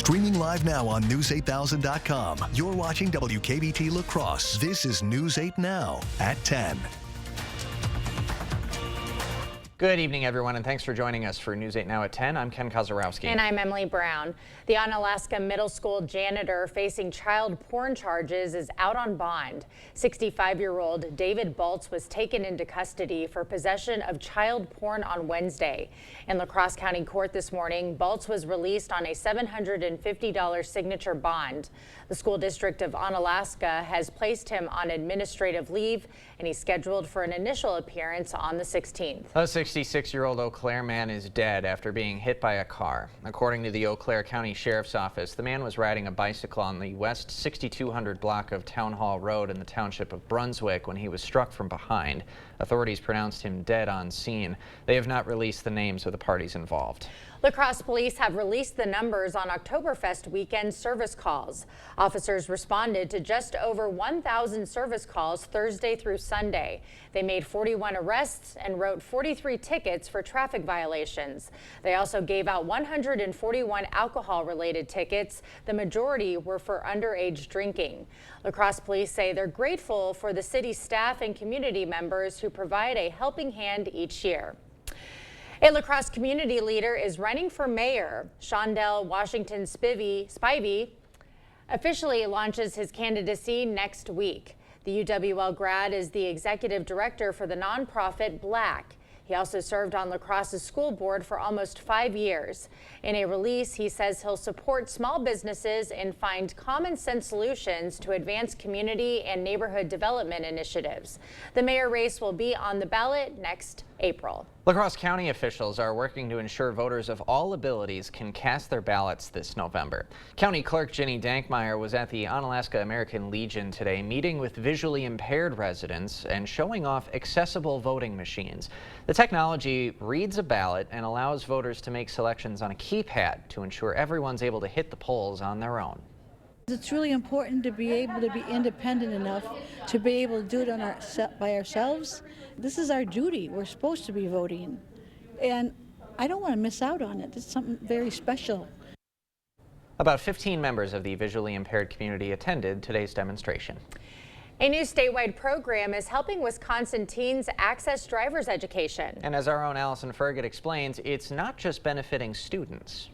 Streaming live now on News8000.com. You're watching WKBT La Crosse. This is News 8 Now at 10. Good evening, everyone, and thanks for joining us for News 8 Now at 10. I'm Ken Kozarowski. And I'm Emily Brown. The Onalaska Middle School janitor facing child porn charges is out on bond. 65-year-old David Baltz was taken into custody for possession of child porn on Wednesday. In La Crosse County Court this morning, Baltz was released on a $750 signature bond. The school district of Onalaska has placed him on administrative leave, and he's scheduled for an initial appearance on the 16th. A 66-year-old Eau Claire man is dead after being hit by a car. According to the Eau Claire County Sheriff's Office, the man was riding a bicycle on the west 6200 block of Town Hall Road in the township of Brunswick when he was struck from behind. Authorities pronounced him dead on scene. They have not released the names of the parties involved. La Crosse police have released the numbers on Oktoberfest weekend service calls. Officers responded to just over 1,000 service calls Thursday through Sunday. They made 41 arrests and wrote 43 tickets for traffic violations. They also gave out 141 alcohol-related tickets. The majority were for underage drinking. La Crosse police say they're grateful for the city staff and community members who provide a helping hand each year. A La Crosse community leader is running for mayor. Shondell Washington Spivey officially launches his candidacy next week. The UWL grad is the executive director for the nonprofit Black. He also served on La Crosse's school board for almost 5 years. In a release, he says he'll support small businesses and find common sense solutions to advance community and neighborhood development initiatives. The mayor race will be on the ballot next April. La Crosse County officials are working to ensure voters of all abilities can cast their ballots this November. County Clerk Jenny Dankmeyer was at the Onalaska American Legion today, meeting with visually impaired residents and showing off accessible voting machines. The technology reads a ballot and allows voters to make selections on a keypad to ensure everyone's able to hit the polls on their own. It's really important to be able to be independent enough to be able to do it by ourselves. This is our duty. We're supposed to be voting. And I don't want to miss out on it. It's something very special. About 15 members of the visually impaired community attended today's demonstration. A new statewide program is helping Wisconsin teens access driver's education. And as our own Allison Ferget explains, it's not just benefiting students.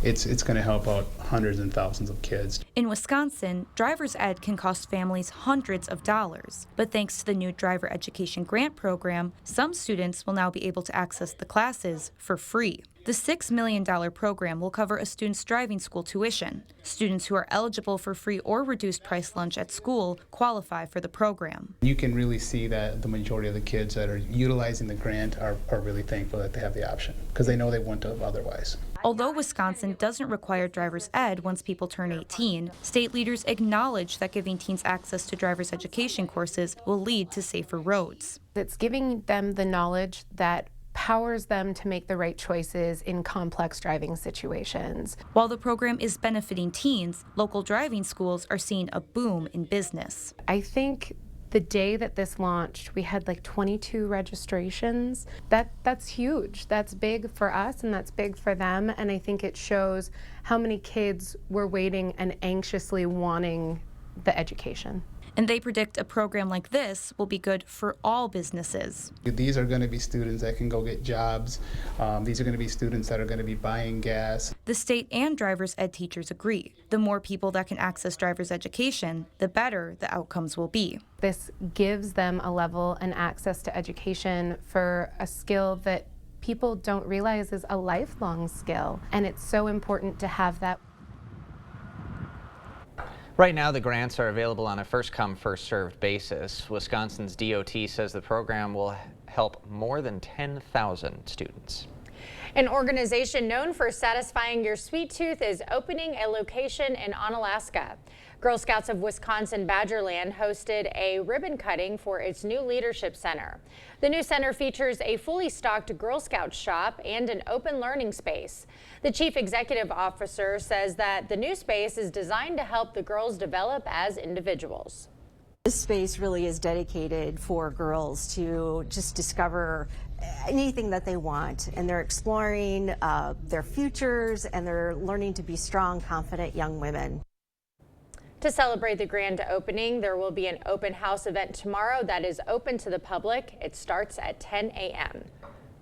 It's going to help out hundreds and thousands of kids. In Wisconsin, driver's ed can cost families hundreds of dollars. But thanks to the new driver education grant program, some students will now be able to access the classes for free. The $6 million program will cover a student's driving school tuition. Students who are eligible for free or reduced price lunch at school qualify for the program. You can really see that the majority of the kids that are utilizing the grant are really thankful that they have the option because they know they wouldn't have otherwise. Although Wisconsin doesn't require driver's ed once people turn 18, state leaders acknowledge that giving teens access to driver's education courses will lead to safer roads. It's giving them the knowledge that powers them to make the right choices in complex driving situations. While the program is benefiting teens, local driving schools are seeing a boom in business. I think the day that this launched, we had like 22 registrations. That's huge. That's big for us and that's big for them. And I think it shows how many kids were waiting and anxiously wanting the education. And they predict a program like this will be good for all businesses. These are going to be students that can go get jobs. These are going to be students that are going to be buying gas. The state and driver's ed teachers agree. The more people that can access driver's education, the better the outcomes will be. This gives them a level and access to education for a skill that people don't realize is a lifelong skill. And it's so important to have that. Right now, the grants are available on a first-come, first-served basis. Wisconsin's DOT says the program will help more than 10,000 students. An organization known for satisfying your sweet tooth is opening a location in Onalaska. Girl Scouts of Wisconsin Badgerland hosted a ribbon cutting for its new leadership center. The new center features a fully stocked Girl Scout shop and an open learning space. The chief executive officer says that the new space is designed to help the girls develop as individuals. This space really is dedicated for girls to just discover anything that they want, and they're exploring their futures, and they're learning to be strong, confident young women. To celebrate the grand opening, there will be an open house event tomorrow that is open to the public. It starts at 10 a.m.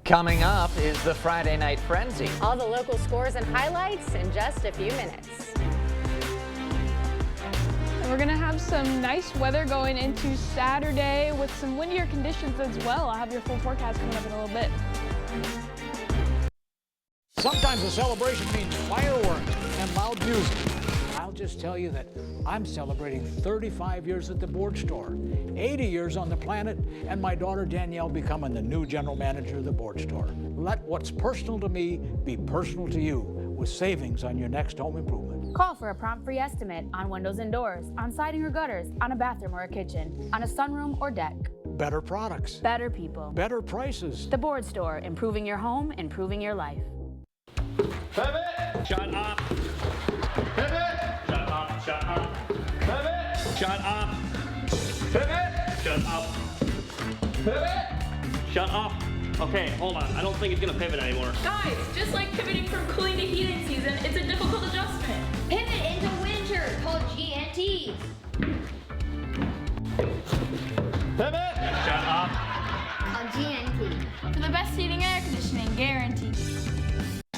Coming up is the Friday Night Frenzy. All the local scores and highlights in just a few minutes. We're going to have some nice weather going into Saturday with some windier conditions as well. I'll have your full forecast coming up in a little bit. Sometimes a celebration means fireworks and loud music. I'll just tell you that I'm celebrating 35 years at the board store, 80 years on the planet, and my daughter Danielle becoming the new general manager of the board store. Let what's personal to me be personal to you with savings on your next home improvement. Call for a prompt free estimate on windows and doors, on siding or gutters, on a bathroom or a kitchen, on a sunroom or deck. Better products. Better people. Better prices. The Board Store, improving your home, improving your life. Pivot! Shut up! Pivot! Shut up! Shut up! Pivot! Shut up! Pivot! Shut up! Pivot! Shut up! Okay, hold on. I don't think it's gonna pivot anymore. Guys, just like pivoting from cooling to heating season, it's a difficult adjustment. Pivot into winter, called GNT. Pivot! Shut up! On GNT. For the best heating and air conditioning, guaranteed.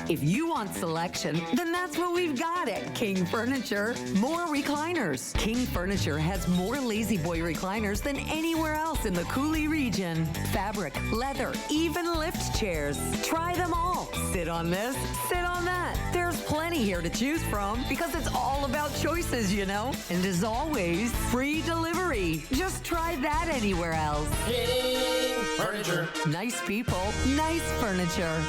If you want selection, then that's what we've got at King Furniture. More recliners. King Furniture has more Lazy Boy recliners than anywhere else in the Coulee region. Fabric, leather, even lift chairs. Try them all. Sit on this, sit on that. There's plenty here to choose from because it's all about choices, you know. And as always, free delivery. Just try that anywhere else. King Furniture. Nice people, nice furniture.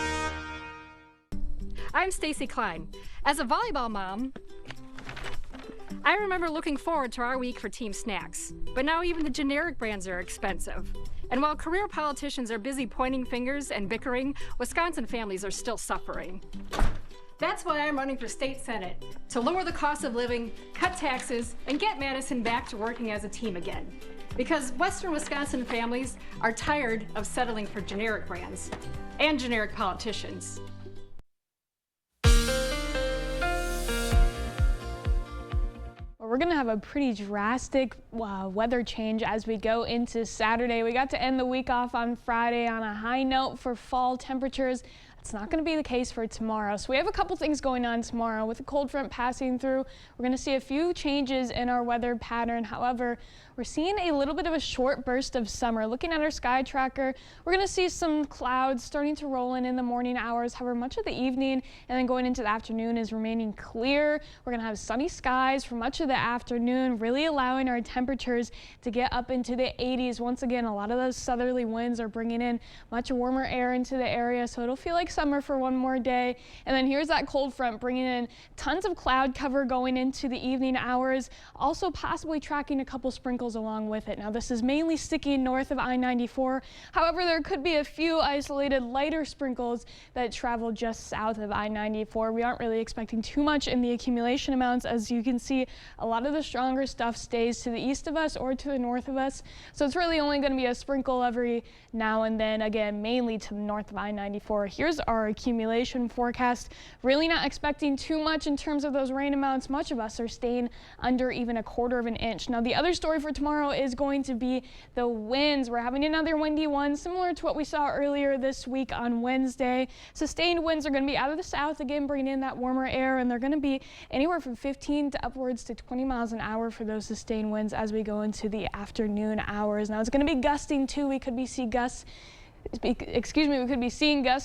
I'm Stacy Klein. As a volleyball mom, I remember looking forward to our week for team snacks. But now even the generic brands are expensive. And while career politicians are busy pointing fingers and bickering, Wisconsin families are still suffering. That's why I'm running for state senate, to lower the cost of living, cut taxes, and get Madison back to working as a team again. Because Western Wisconsin families are tired of settling for generic brands and generic politicians. We're going to have a pretty drastic weather change as we go into Saturday. We got to end the week off on Friday on a high note for fall temperatures. It's not going to be the case for tomorrow. So we have a couple things going on tomorrow. With the cold front passing through, we're going to see a few changes in our weather pattern. However, we're seeing a little bit of a short burst of summer. Looking at our sky tracker, we're going to see some clouds starting to roll in the morning hours. However, much of the evening and then going into the afternoon is remaining clear. We're going to have sunny skies for much of the afternoon, really allowing our temperatures to get up into the 80s. Once again, a lot of those southerly winds are bringing in much warmer air into the area, so it'll feel like summer for one more day. And then here's that cold front bringing in tons of cloud cover going into the evening hours, also possibly tracking a couple sprinkles along with it. Now this is mainly sticking north of I-94. However, there could be a few isolated lighter sprinkles that travel just south of I-94. We aren't really expecting too much in the accumulation amounts. As you can see, a lot of the stronger stuff stays to the east of us or to the north of us. So it's really only going to be a sprinkle every now and then, again, mainly to the north of I-94. Here's our accumulation forecast. Really not expecting too much in terms of those rain amounts. Much of us are staying under even a quarter of an inch. Now the other story for tomorrow is going to be the winds. We're having another windy one, similar to what we saw earlier this week on Wednesday. Sustained winds are going to be out of the south, again bringing in that warmer air, and they're going to be anywhere from 15 to upwards to 20 miles an hour for those sustained winds as we go into the afternoon hours. Now it's going to be gusting too. We could be seeing gusts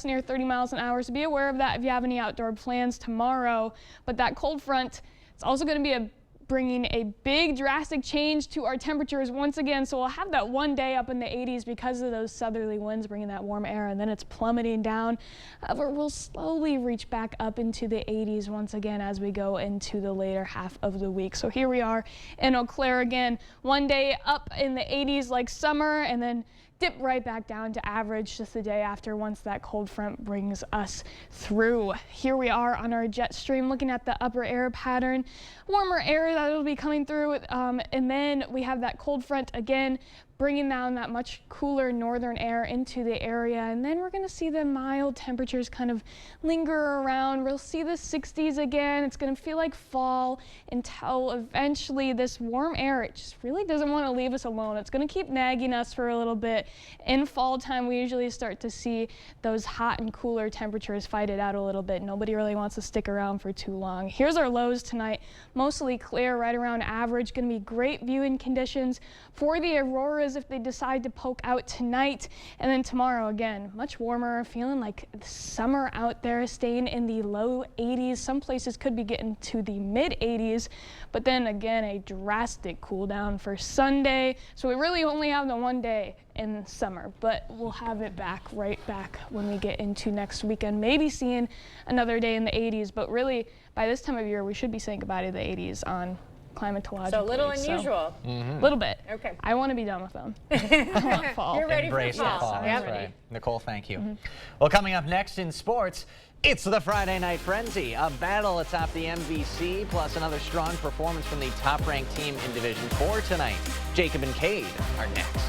near 30 miles an hour, so be aware of that if you have any outdoor plans tomorrow. But that cold front, it's also going to be bringing a big drastic change to our temperatures once again. So we'll have that one day up in the 80s because of those southerly winds bringing that warm air, and then it's plummeting down. However, we'll slowly reach back up into the 80s once again as we go into the later half of the week. So here we are in Eau Claire again, one day up in the 80s like summer, and then dip right back down to average just the day after once that cold front brings us through. Here we are on our jet stream looking at the upper air pattern. Warmer air that will be coming through, and then we have that cold front again bringing down that much cooler northern air into the area. And then we're going to see the mild temperatures kind of linger around. We'll see the 60s again. It's going to feel like fall until eventually this warm air, it just really doesn't want to leave us alone. It's going to keep nagging us for a little bit. In fall time, we usually start to see those hot and cooler temperatures fight it out a little bit. Nobody really wants to stick around for too long. Here's our lows tonight. Mostly clear, right around average. Going to be great viewing conditions for the auroras if they decide to poke out tonight. And then tomorrow, again, much warmer, feeling like summer out there, staying in the low 80s. Some places could be getting to the mid 80s, but then again, a drastic cool down for Sunday. So we really only have the one day in summer, but we'll have it right back when we get into next weekend. Maybe seeing another day in the 80s, but really by this time of year, we should be saying goodbye to the 80s on climatologically. So a little unusual. A little bit. Okay. I want to be done with them. I want fall. You're ready Embrace for the fall. fall. Yes, That's I'm right. Nicole, thank you. Well, coming up next in sports, it's the Friday Night Frenzy, a battle atop the MVC, plus another strong performance from the top-ranked team in Division 4 tonight. Jacob and Cade are next.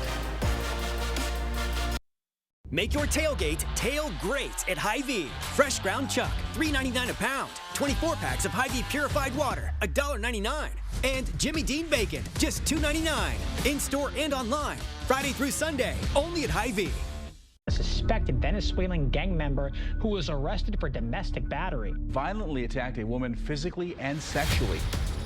Make your tailgate tail great at Hy-Vee. Fresh ground chuck, $3.99 a pound. 24 packs of Hy-Vee purified water, $1.99. And Jimmy Dean bacon, just $2.99. In-store and online, Friday through Sunday, only at Hy-Vee. A suspected Venezuelan gang member who was arrested for domestic battery. Violently attacked a woman physically and sexually.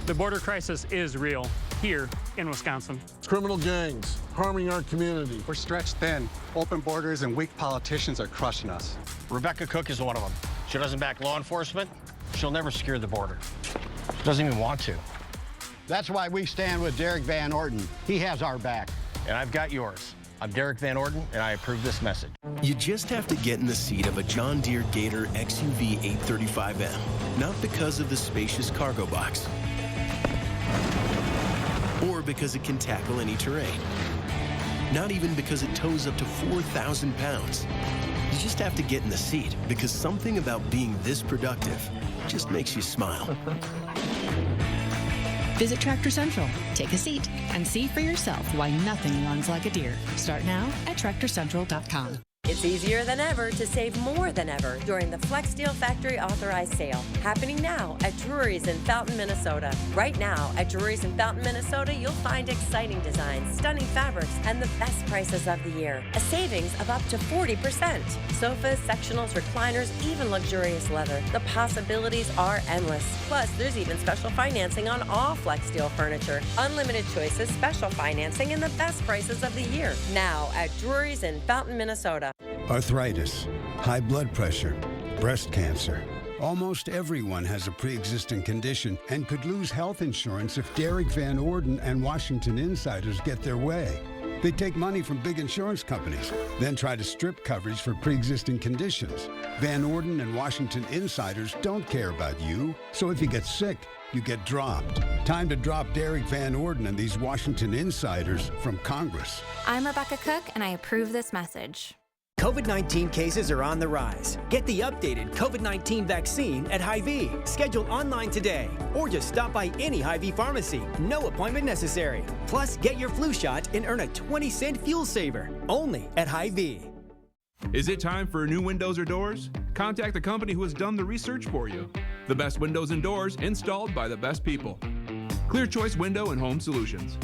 The border crisis is real here in Wisconsin. Criminal gangs harming our community. We're stretched thin. Open borders and weak politicians are crushing us. Rebecca Cook is one of them. She doesn't back law enforcement. She'll never secure the border. She doesn't even want to. That's why we stand with Derek Van Orton. He has our back. And I've got yours. I'm Derek Van Orton, and I approve this message. You just have to get in the seat of a John Deere Gator XUV 835M, not because of the spacious cargo box, or because it can tackle any terrain, not even because it tows up to 4,000 pounds. You just have to get in the seat because something about being this productive just makes you smile. Visit Tractor Central, take a seat, and see for yourself why nothing runs like a Deere. Start now at TractorCentral.com. It's easier than ever to save more than ever during the Flex Steel Factory Authorized Sale, happening now at Drury's in Fountain, Minnesota. Right now at Drury's in Fountain, Minnesota, you'll find exciting designs, stunning fabrics, and the best prices of the year. A savings of up to 40%. Sofas, sectionals, recliners, even luxurious leather. The possibilities are endless. Plus, there's even special financing on all Flex Steel furniture. Unlimited choices, special financing, and the best prices of the year. Now at Drury's in Fountain, Minnesota. Arthritis, high blood pressure, breast cancer. Almost everyone has a pre-existing condition and could lose health insurance if Derek Van Orden and Washington Insiders get their way. They take money from big insurance companies, then try to strip coverage for pre-existing conditions. Van Orden and Washington Insiders don't care about you, so if you get sick, you get dropped. Time to drop Derek Van Orden and these Washington Insiders from Congress. I'm Rebecca Cook, and I approve this message. COVID-19 cases are on the rise. Get the updated COVID-19 vaccine at Hy-Vee. Schedule online today, or just stop by any Hy-Vee pharmacy. No appointment necessary. Plus, get your flu shot and earn a 20-cent fuel saver. Only at Hy-Vee. Is it time for new windows or doors? Contact the company who has done the research for you. The best windows and doors installed by the best people. Clear Choice Window and Home Solutions.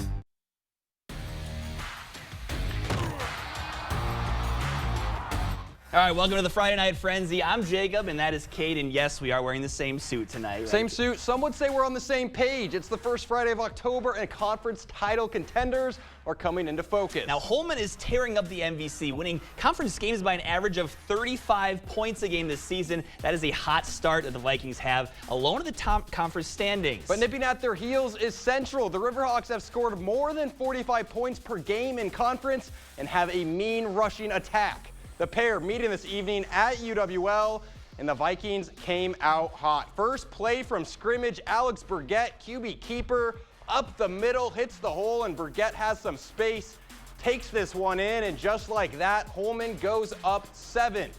All right, welcome to the Friday Night Frenzy. I'm Jacob, and that is Cade, and yes, we are wearing the same suit tonight. Right? Same suit. Some would say we're on the same page. It's the first Friday of October, and conference title contenders are coming into focus. Now, Holman is tearing up the MVC, winning conference games by an average of 35 points a game this season. That is a hot start that the Vikings have, alone at the top conference standings. But nipping at their heels is Central. The Riverhawks have scored more than 45 points per game in conference and have a mean rushing attack. The pair meeting this evening at UWL, and the Vikings came out hot. First play from scrimmage, Alex Burgett, QB keeper, up the middle, hits the hole, and Burgett has some space, takes this one in, and just like that, Holman goes up 7.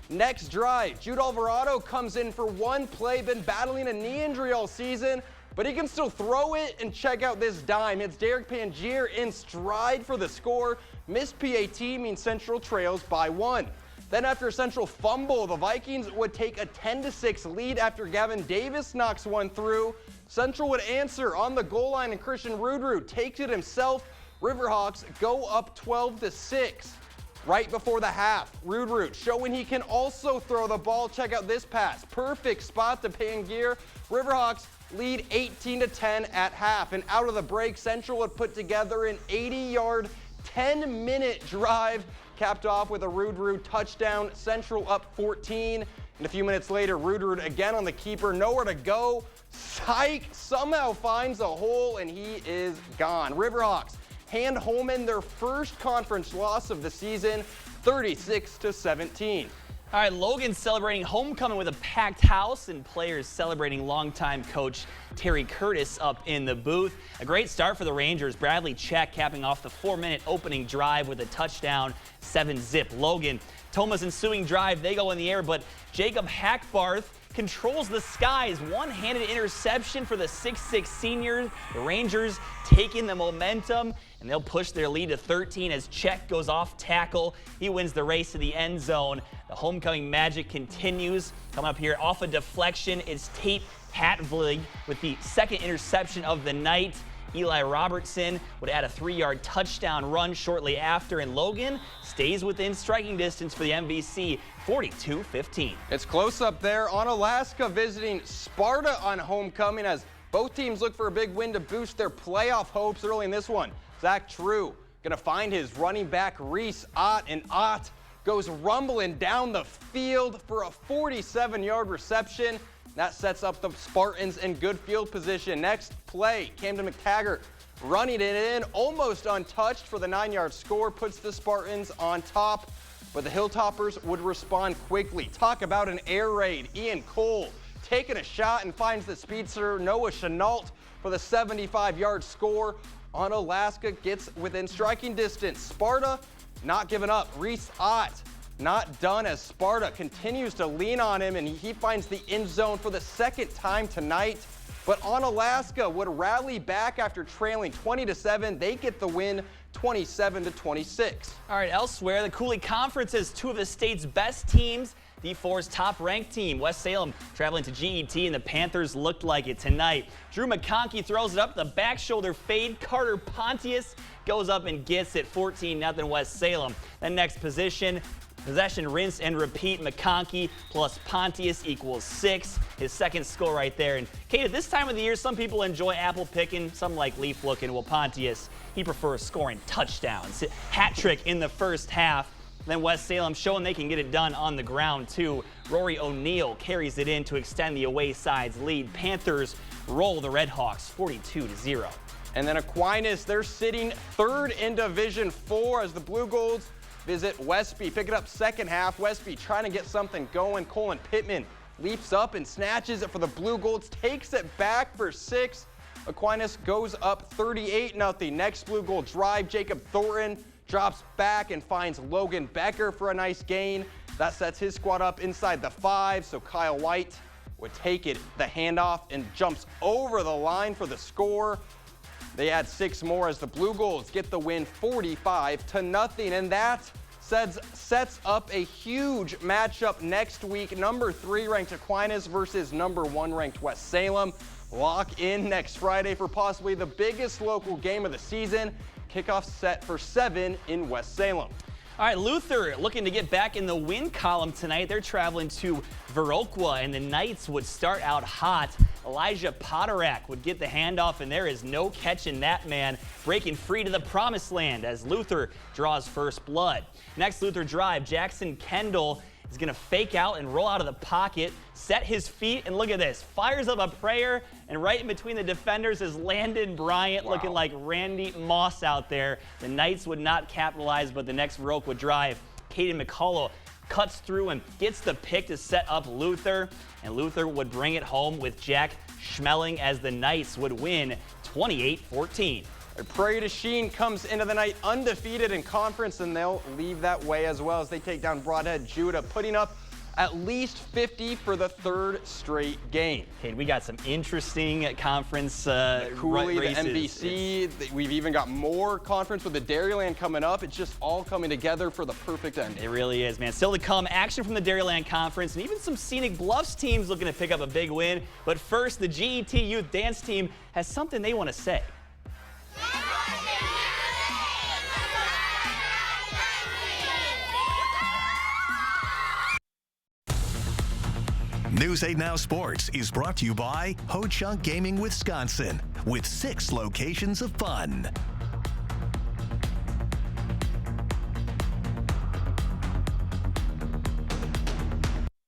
Next drive, Jude Alvarado comes in for one play, been battling a knee injury all season, but he can still throw it, and check out this dime. Hits Derek Pangier in stride for the score. Missed PAT means Central trails by 1. Then after a Central fumble, the Vikings would take a 10-6 lead after Gavin Davis knocks one through. Central would answer on the goal line, and Christian Rudrud takes it himself. Riverhawks go up 12-6. Right before the half, Rudrud showing he can also throw the ball. Check out this pass. Perfect spot to Pangier. Riverhawks lead 18-10 at half. And out of the break, Central would put together an 80-yard, 10-minute drive, capped off with a Rudrud touchdown. Central up 14. And a few minutes later, Rudrud again on the keeper, nowhere to go. Syke somehow finds a hole, and he is gone. Riverhawks hand Holman their first conference loss of the season, 36-17. All right, Logan celebrating homecoming with a packed house, and players celebrating longtime coach Terry Curtis up in the booth. A great start for the Rangers. Bradley Check capping off the 4-minute opening drive with a touchdown, 7-zip. Logan, Toma's ensuing drive, they go in the air, but Jacob Hackbarth controls the skies. One-handed interception for the 6'6 senior. The Rangers taking the momentum, and they'll push their lead to 13 as Check goes off tackle. He wins the race to the end zone. The homecoming magic continues. Coming up here off a deflection, it's Tate Hatvlig with the second interception of the night. Eli Robertson would add a 3-yard touchdown run shortly after, and Logan stays within striking distance for the MVC, 42-15. It's close up there. Onalaska visiting Sparta on homecoming as both teams look for a big win to boost their playoff hopes early in this one. Zach True going to find his running back Reese Ott, and Ott goes rumbling down the field for a 47-yard reception. That sets up the Spartans in good field position. Next play, Camden McTaggart running it in, almost untouched for the 9-yard score, puts the Spartans on top, but the Hilltoppers would respond quickly. Talk about an air raid. Ian Cole taking a shot and finds the speedster Noah Chenault for the 75-yard score. Onalaska gets within striking distance. Sparta not giving up. Reese Ott not done as Sparta continues to lean on him, and he finds the end zone for the second time tonight. But Onalaska would rally back after trailing 20-7. They get the win 27-26. All right, elsewhere, the Cooley Conference has two of the state's best teams. D4's top-ranked team, West Salem, traveling to GET, and the Panthers looked like it tonight. Drew McConkey throws it up, the back shoulder fade. Carter Pontius goes up and gets it, 14-0 West Salem. Then next possession, rinse and repeat. McConkey plus Pontius equals 6. His second score right there. And Kate, at this time of the year, some people enjoy apple picking, some like leaf looking. Well, Pontius, he prefers scoring touchdowns. Hat trick in the first half. Then West Salem showing they can get it done on the ground too. Rory O'Neal carries it in to extend the away side's lead. Panthers roll the Redhawks 42-0. And then Aquinas, they're sitting third in Division 4 as the Blue Golds visit Westby. Pick it up second half. Westby trying to get something going. Colin Pittman leaps up and snatches it for the Blue Golds, takes it back for 6. Aquinas goes up 38-0. Next Blue Gold drive, Jacob Thornton drops back and finds Logan Becker for a nice gain. That sets his squad up inside the 5, so Kyle White would take it, the handoff, and jumps over the line for the score. They add 6 more as the Blue Golds get the win 45-0, and that sets up a huge matchup next week. Number 3 ranked Aquinas versus number 1 ranked West Salem. Lock in next Friday for possibly the biggest local game of the season. Kickoff set for 7 in West Salem. All right, Luther looking to get back in the win column tonight. They're traveling to Viroqua, and the Knights would start out hot. Elijah Potterack would get the handoff, and there is no catching that man, breaking free to the promised land as Luther draws first blood. Next Luther drive, Jackson Kendall is going to fake out and roll out of the pocket, set his feet, and look at this. Fires up a prayer, and right in between the defenders is Landon Bryant, looking like Randy Moss out there. The Knights would not capitalize, but the next Viroqua drive, Caden McCullough cuts through and gets the pick to set up Luther, and Luther would bring it home with Jack Schmeling as the Knights would win 28-14. Prairie du Chien comes into the night undefeated in conference, and they'll leave that way as well as they take down Broadhead Judah, putting up at least 50 for the third straight game. Hey, we got some interesting conference Cooley, the races. NBC. We've even got more conference with the Dairyland coming up. It's just all coming together for the perfect ending. It really is, man. Still to come, action from the Dairyland Conference and even some Scenic Bluffs teams looking to pick up a big win. But first, the GET Youth Dance Team has something they want to say. News 8 Now Sports is brought to you by Ho Chunk Gaming Wisconsin, with 6 locations of fun.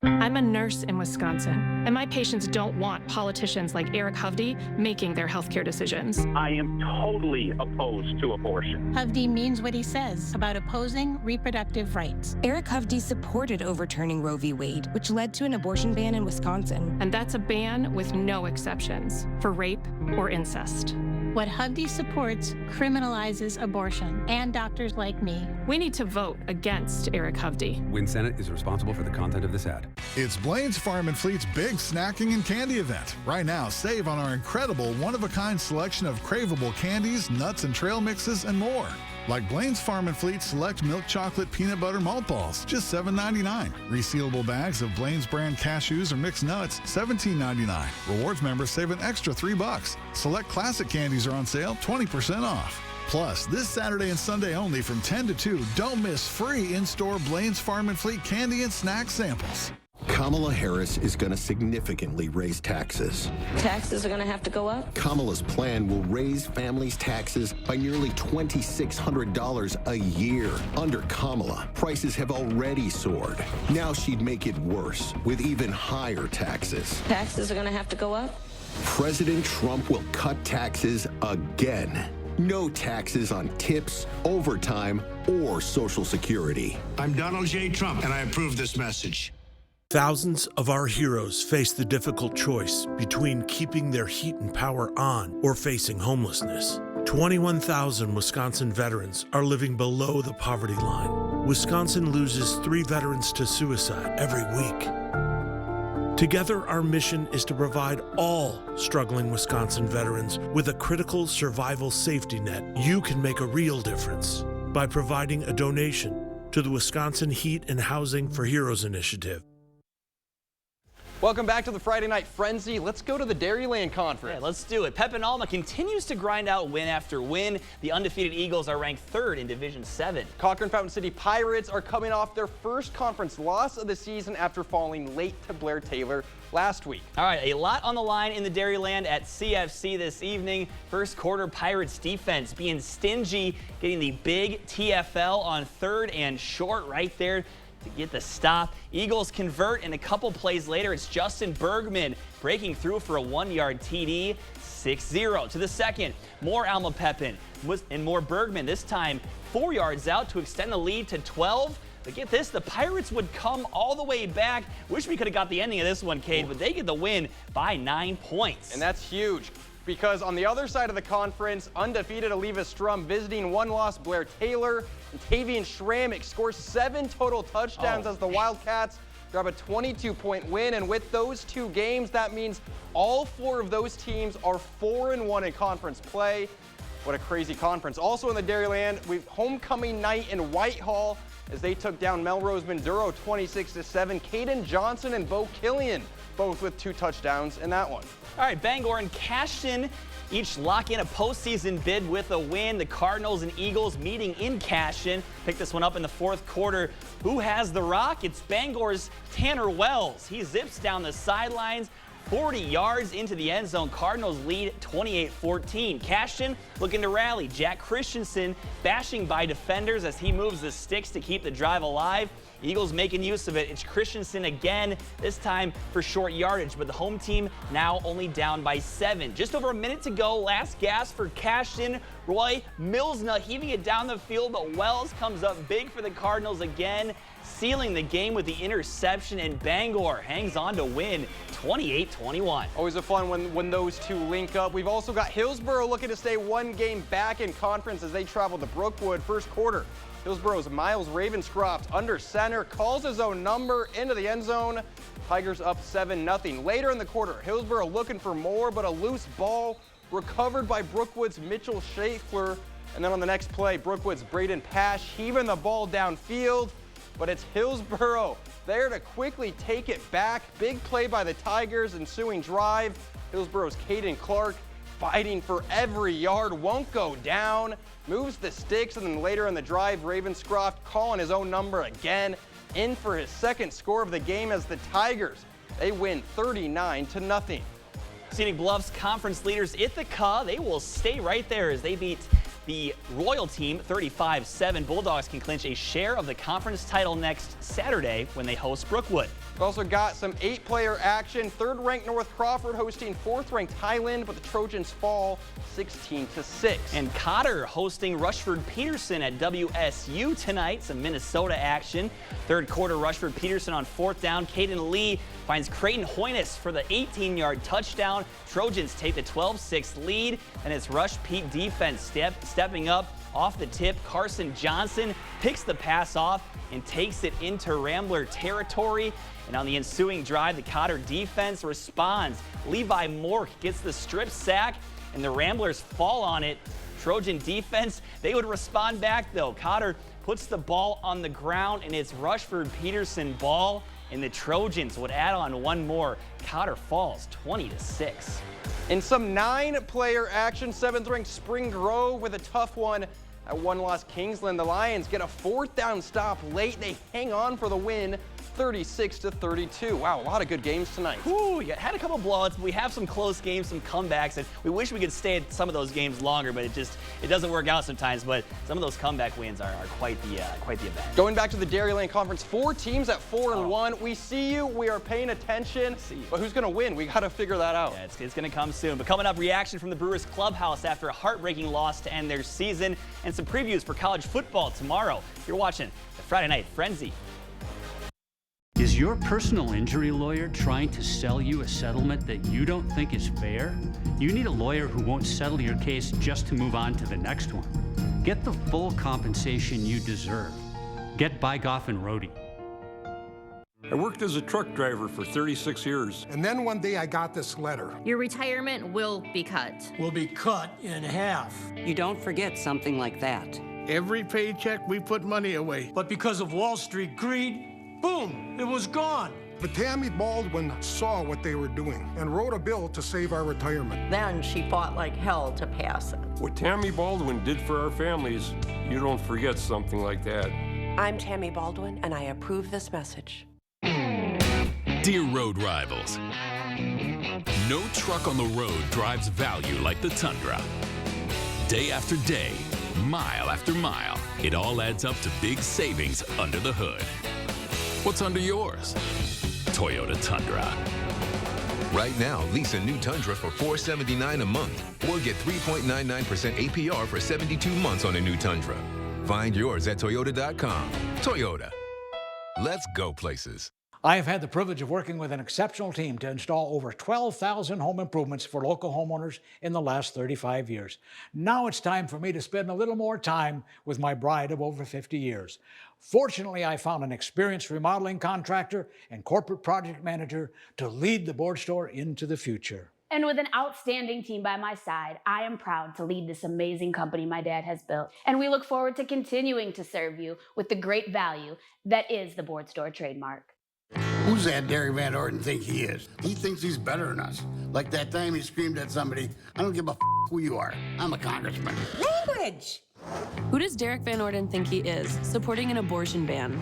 I'm a nurse in Wisconsin, and my patients don't want politicians like Eric Hovde making their healthcare decisions. I am totally opposed to abortion. Hovde means what he says about opposing reproductive rights. Eric Hovde supported overturning Roe v. Wade, which led to an abortion ban in Wisconsin. And that's a ban with no exceptions for rape or incest. What Hovde supports criminalizes abortion and doctors like me. We need to vote against Eric Hovde. Win Senate is responsible for the content of this ad. It's Blaine's Farm and Fleet's big snacking and candy event. Right now, save on our incredible one-of-a-kind selection of craveable candies, nuts and trail mixes, and more. Like Blaine's Farm and Fleet Select Milk Chocolate Peanut Butter Malt Balls, just $7.99. Resealable bags of Blaine's brand cashews or mixed nuts, $17.99. Rewards members save an extra $3. Select classic candies are on sale, 20% off. Plus, this Saturday and Sunday only from 10 to 2, don't miss free in-store Blaine's Farm and Fleet candy and snack samples. Kamala Harris is going to significantly raise taxes. Taxes are going to have to go up? Kamala's plan will raise families' taxes by nearly $2,600 a year. Under Kamala, prices have already soared. Now she'd make it worse with even higher taxes. Taxes are going to have to go up? President Trump will cut taxes again. No taxes on tips, overtime, or Social Security. I'm Donald J. Trump, and I approve this message. Thousands of our heroes face the difficult choice between keeping their heat and power on or facing homelessness. 21,000 Wisconsin veterans are living below the poverty line. Wisconsin loses 3 veterans to suicide every week. Together, our mission is to provide all struggling Wisconsin veterans with a critical survival safety net. You can make a real difference by providing a donation to the Wisconsin Heat and Housing for Heroes initiative. Welcome back to the Friday Night Frenzy. Let's go to the Dairyland Conference. Yeah, let's do it. Pep and Alma continues to grind out win after win. The undefeated Eagles are ranked 3rd in Division 7. Cochrane Fountain City Pirates are coming off their first conference loss of the season after falling late to Blair Taylor last week. All right, a lot on the line in the Dairyland at CFC this evening. First quarter Pirates defense being stingy, getting the big TFL on 3rd and short right there to get the stop. Eagles convert, and a couple plays later, it's Justin Bergman breaking through for a 1-yard TD. 6-0 to the second. More Alma Pepin and more Bergman, this time 4 yards out to extend the lead to 12. But get this, the Pirates would come all the way back. Wish we could have got the ending of this one, Cade, but they get the win by 9 points. And that's huge, because on the other side of the conference, undefeated Oliva Strum visiting 1-loss Blair Taylor, and Tavian Schrammick scores 7 total touchdowns as the Wildcats grab a 22-point win. And with those 2 games, that means all 4 of those teams are 4-1 in conference play. What a crazy conference. Also in the Dairyland, we've homecoming night in Whitehall as they took down Melrose Minduro 26-7. Caden Johnson and Bo Killian both with 2 touchdowns in that one. All right, Bangor and Cashton each lock in a postseason bid with a win. The Cardinals and Eagles meeting in Cashton. Pick this one up in the 4th quarter. Who has the rock? It's Bangor's Tanner Wells. He zips down the sidelines, 40 yards into the end zone. Cardinals lead 28-14. Cashton looking to rally. Jack Christensen bashing by defenders as he moves the sticks to keep the drive alive. Eagles making use of it. It's Christensen again, this time for short yardage, but the home team now only down by 7. Just over a minute to go. Last gasp for Cashton. Roy Milsna heaving it down the field, but Wells comes up big for the Cardinals again. sealing the game with the interception, and Bangor hangs on to win 28-21. Always a fun when those two link up. We've also got Hillsborough looking to stay one game back in conference as they travel to Brookwood. First quarter, Hillsborough's Miles Ravenscroft under center, calls his own number into the end zone. Tigers up 7-0. Later in the quarter, Hillsborough looking for more, but a loose ball recovered by Brookwood's Mitchell Schaeffler. And then on the next play, Brookwood's Braden Pash heaving the ball downfield, but it's Hillsborough there to quickly take it back. Big play by the Tigers, ensuing drive. Hillsborough's Caden Clark fighting for every yard, won't go down, moves the sticks, and then later in the drive, Ravenscroft calling his own number again, in for his second score of the game as the Tigers, they win 39-0. Scenic Bluff's conference leaders Ithaca, they will stay right there as they beat the Royal team 35-7. Bulldogs can clinch a share of the conference title next Saturday when they host Brookwood. We've also got some 8-player action. 3rd-ranked North Crawford hosting 4th-ranked Highland, but the Trojans fall 16-6. And Cotter hosting Rushford-Peterson at WSU tonight. Some Minnesota action. Third quarter, Rushford-Peterson on 4th down. Caden Lee finds Creighton Hoynes for the 18-yard touchdown. Trojans take the 12-6 lead, and it's Rush Pete defense stepping up off the tip. Carson Johnson picks the pass off and takes it into Rambler territory. And on the ensuing drive, the Cotter defense responds. Levi Mork gets the strip sack, and the Ramblers fall on it. Trojan defense, they would respond back though. Cotter puts the ball on the ground, and it's Rushford-Peterson ball, and the Trojans would add on one more. Cotter falls 20-6. In some 9-player action, 7th-ranked Spring Grove with a tough one at 1-loss Kingsland. The Lions get a 4th down stop late. They hang on for the win, 36-32. Wow, a lot of good games tonight. Ooh, we had a couple blowouts, but we have some close games, some comebacks, and we wish we could stay at some of those games longer, but it doesn't work out sometimes. But some of those comeback wins are quite the event. Going back to the Dairyland Conference, 4 teams at 4-1. We see you. We are paying attention. But who's going to win? We got to figure that out. Yeah, it's going to come soon. But coming up, reaction from the Brewers clubhouse after a heartbreaking loss to end their season, and some previews for college football tomorrow. You're watching the Friday Night Frenzy. Is your personal injury lawyer trying to sell you a settlement that you don't think is fair? You need a lawyer who won't settle your case just to move on to the next one. Get the full compensation you deserve. Get Bygoff and Rohde. I worked as a truck driver for 36 years. And then one day I got this letter. Your retirement will be cut. Will be cut in half. You don't forget something like that. Every paycheck we put money away. But because of Wall Street greed, boom, it was gone. But Tammy Baldwin saw what they were doing and wrote a bill to save our retirement. Then she fought like hell to pass it. What Tammy Baldwin did for our families, you don't forget something like that. I'm Tammy Baldwin, and I approve this message. Dear road rivals, no truck on the road drives value like the Tundra. Day after day, mile after mile, it all adds up to big savings under the hood. What's under yours? Toyota Tundra. Right now, lease a new Tundra for $479 a month or get 3.99% APR for 72 months on a new Tundra. Find yours at Toyota.com. Toyota. Let's go places. I have had the privilege of working with an exceptional team to install over 12,000 home improvements for local homeowners in the last 35 years. Now it's time for me to spend a little more time with my bride of over 50 years. Fortunately, I found an experienced remodeling contractor and corporate project manager to lead the board store into the future. And with an outstanding team by my side, I am proud to lead this amazing company my dad has built. And we look forward to continuing to serve you with the great value that is the board store trademark. Who's that Derek Van Orden think he is? He thinks he's better than us. Like that time he screamed at somebody, I don't give a who you are. I'm a congressman. Language! Who does Derek Van Orden think he is, supporting an abortion ban?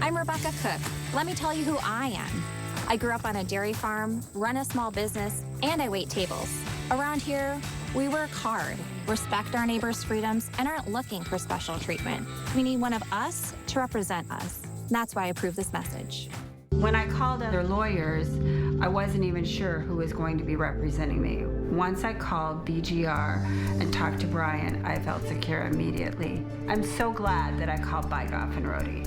I'm Rebecca Cook. Let me tell you who I am. I grew up on a dairy farm, run a small business, and I wait tables. Around here, we work hard, respect our neighbors' freedoms, and aren't looking for special treatment. We need one of us to represent us. That's why I approve this message. When I called other lawyers, I wasn't even sure who was going to be representing me. Once I called BGR and talked to Brian, I felt secure immediately. I'm so glad that I called Bygoff and Rohde.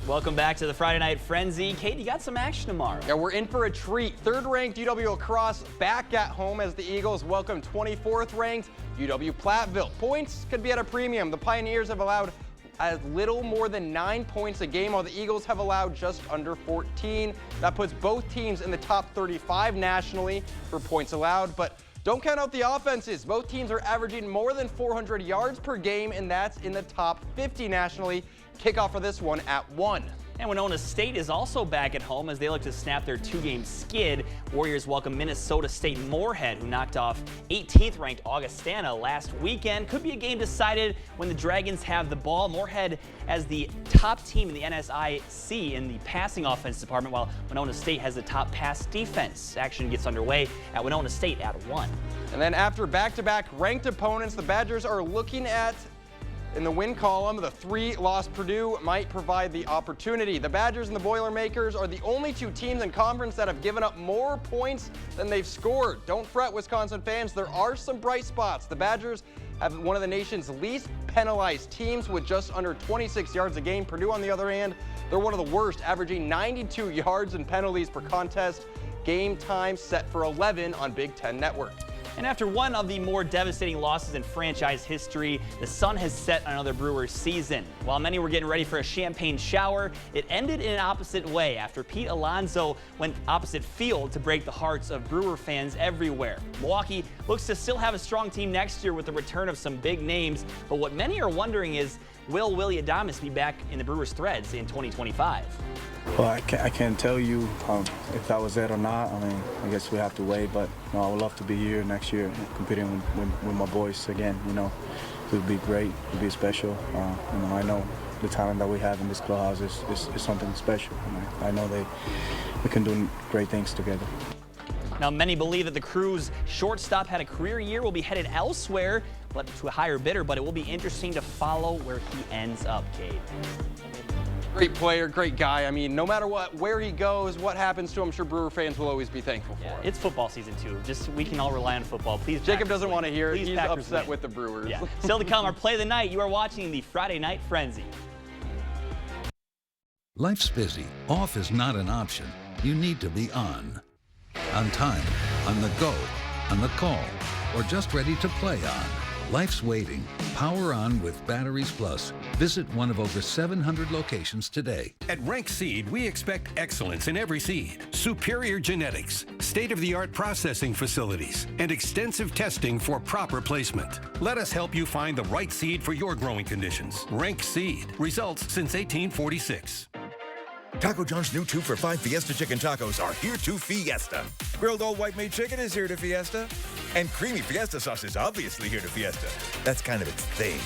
Welcome back to the Friday Night Frenzy. Kate, you got some action tomorrow. Yeah, we're in for a treat. Third-ranked UW La Crosse back at home as the Eagles welcome 24th-ranked UW Platteville. Points could be at a premium. The Pioneers have allowed as little more than 9 points a game, while the Eagles have allowed just under 14. That puts both teams in the top 35 nationally for points allowed, but don't count out the offenses. Both teams are averaging more than 400 yards per game, and that's in the top 50 nationally. Kickoff for this one at 1. And Winona State is also back at home as they look to snap their 2-game skid. Warriors welcome Minnesota State Moorhead, who knocked off 18th-ranked Augustana last weekend. Could be a game decided when the Dragons have the ball. Moorhead as the top team in the NSIC in the passing offense department, while Winona State has the top pass defense. Action gets underway at Winona State at 1. And then after back-to-back ranked opponents, the Badgers are looking at, in the win column, the 3-loss Purdue might provide the opportunity. The Badgers and the Boilermakers are the only two teams in conference that have given up more points than they've scored. Don't fret, Wisconsin fans, there are some bright spots. The Badgers have one of the nation's least penalized teams with just under 26 yards a game. Purdue, on the other hand, they're one of the worst, averaging 92 yards in penalties per contest. Game time set for 11 on Big Ten Network. And after one of the more devastating losses in franchise history, the sun has set on another Brewers season. While many were getting ready for a champagne shower, it ended in an opposite way after Pete Alonso went opposite field to break the hearts of Brewer fans everywhere. Milwaukee looks to still have a strong team next year with the return of some big names, but what many are wondering is, will Willy Adames be back in the Brewers' threads in 2025? Well, I can't tell you if that was it or not. I mean, I guess we have to wait, but I would love to be here next year competing with my boys again. It would be great. It would be special. I know the talent that we have in this clubhouse is something special. I know we can do great things together. Now, many believe that the Crew's shortstop had a career year, will be headed elsewhere, but to a higher bidder, but it will be interesting to follow where he ends up, Cade. Great player, great guy. I mean, no matter where he goes, what happens to him, I'm sure Brewer fans will always be thankful for it. It's football season too. We can all rely on football. Please. Jacob doesn't want to hear it. He's Packers upset win. with the Brewers. Yeah. Still to come, our play of the night. You are watching the Friday Night Frenzy. Life's busy. Off is not an option. You need to be on. On time, on the go, on the call, or just ready to play on. Life's waiting. Power on with Batteries Plus. Visit one of over 700 locations today. At Rank Seed, we expect excellence in every seed. Superior genetics, state-of-the-art processing facilities, and extensive testing for proper placement. Let us help you find the right seed for your growing conditions. Rank Seed. Results since 1846. Taco John's new 2 for $5 Fiesta Chicken Tacos are here to Fiesta. Grilled old white-made chicken is here to Fiesta. And creamy Fiesta sauce is obviously here to Fiesta. That's kind of its thing.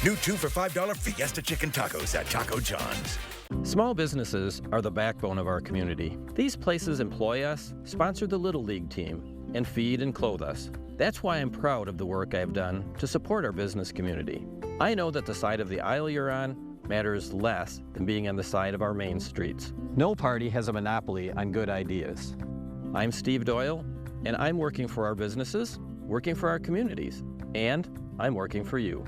New 2 for $5 Fiesta Chicken Tacos at Taco John's. Small businesses are the backbone of our community. These places employ us, sponsor the Little League team, and feed and clothe us. That's why I'm proud of the work I've done to support our business community. I know that the side of the aisle you're on matters less than being on the side of our main streets. No party has a monopoly on good ideas. I'm Steve Doyle, and I'm working for our businesses, working for our communities, and I'm working for you.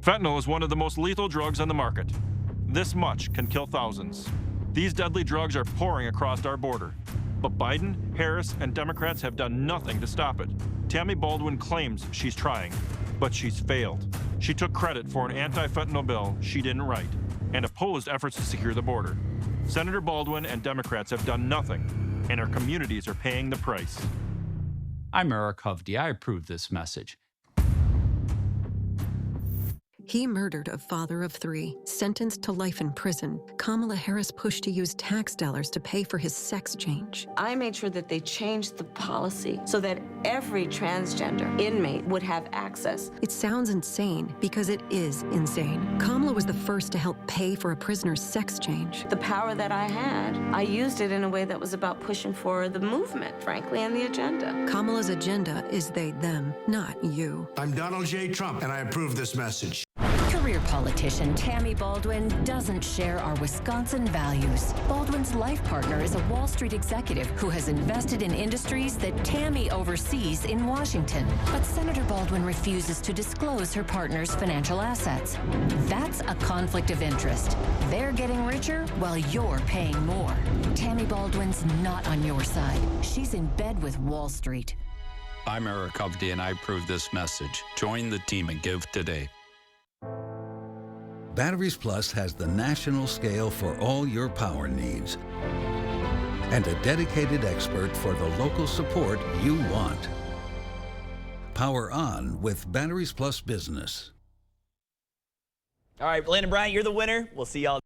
Fentanyl is one of the most lethal drugs on the market. This much can kill thousands. These deadly drugs are pouring across our border. But Biden, Harris, and Democrats have done nothing to stop it. Tammy Baldwin claims she's trying, but she's failed. She took credit for an anti-fentanyl bill she didn't write and opposed efforts to secure the border. Senator Baldwin and Democrats have done nothing, and our communities are paying the price. I'm Eric Hovde. I approve this message. He murdered a father of 3, sentenced to life in prison. Kamala Harris pushed to use tax dollars to pay for his sex change. I made sure that they changed the policy so that every transgender inmate would have access. It sounds insane because it is insane. Kamala was the first to help pay for a prisoner's sex change. The power that I had, I used it in a way that was about pushing for the movement, frankly, and the agenda. Kamala's agenda is they, them, not you. I'm Donald J. Trump, and I approve this message. Superior politician Tammy Baldwin doesn't share our Wisconsin values. Baldwin's life partner is a Wall Street executive who has invested in industries that Tammy oversees in Washington. But Senator Baldwin refuses to disclose her partner's financial assets. That's a conflict of interest. They're getting richer while you're paying more. Tammy Baldwin's not on your side. She's in bed with Wall Street. I'm Eric Hovde, and I approve this message. Join the team and give today. Batteries Plus has the national scale for all your power needs and a dedicated expert for the local support you want. Power on with Batteries Plus Business. All right, Landon Bryant, you're the winner. We'll see y'all.